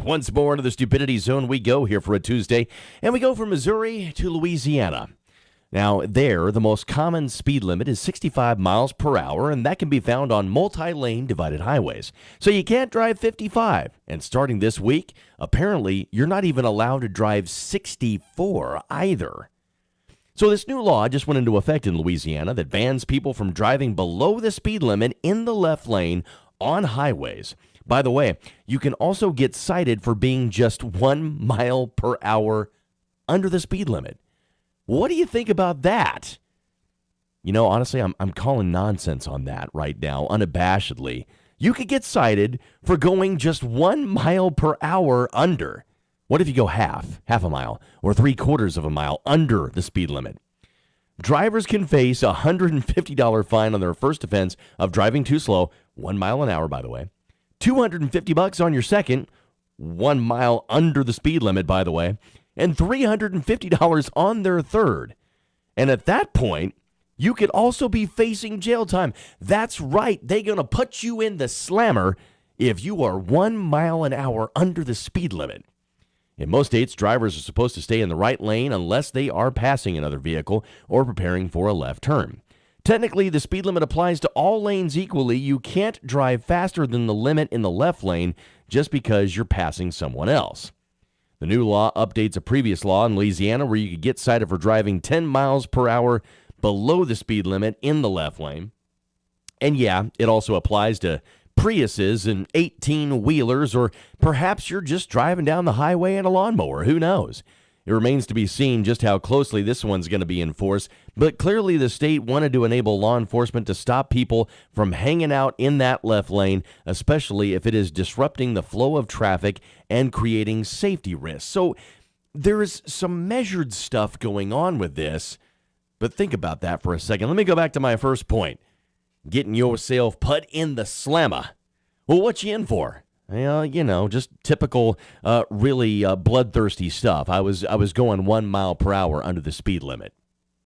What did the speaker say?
Once more into the stupidity zone we go here for a Tuesday, and we go from Missouri to Louisiana. Now, there, the most common speed limit is 65 miles per hour, and that can be found on multi-lane divided highways. So you can't drive 55. And starting this week, apparently, you're not even allowed to drive 64 either. So this new law just went into effect in Louisiana that bans people from driving below the speed limit in the left lane on highways. By the way, you can also get cited for being just 1 mile per hour under the speed limit. What do you think about that? You know, honestly, I'm calling nonsense on that right now, unabashedly. You could get cited for going just 1 mile per hour under. What if you go half a mile, or 3/4 of a mile under the speed limit? Drivers can face a $150 fine on their first offense of driving too slow, 1 mile an hour, by the way. $250 on your second, 1 mile under the speed limit, by the way, and $350 on their third. And at that point, you could also be facing jail time. That's right, they're going to put you in the slammer if you are 1 mile an hour under the speed limit. In most states, drivers are supposed to stay in the right lane unless they are passing another vehicle or preparing for a left turn. Technically, the speed limit applies to all lanes equally. You can't drive faster than the limit in the left lane just because you're passing someone else. The new law updates a previous law in Louisiana where you could get cited for driving 10 miles per hour below the speed limit in the left lane. And yeah, it also applies to Priuses and 18-wheelers, or perhaps you're just driving down the highway in a lawnmower. Who knows? It remains to be seen just how closely this one's going to be enforced, but clearly the state wanted to enable law enforcement to stop people from hanging out in that left lane, especially if it is disrupting the flow of traffic and creating safety risks. So there is some measured stuff going on with this, but think about that for a second. Let me go back to my first point. Getting yourself put in the slammer. Well, what you in for? Well, you know, just typical, really bloodthirsty stuff. I was going 1 mile per hour under the speed limit.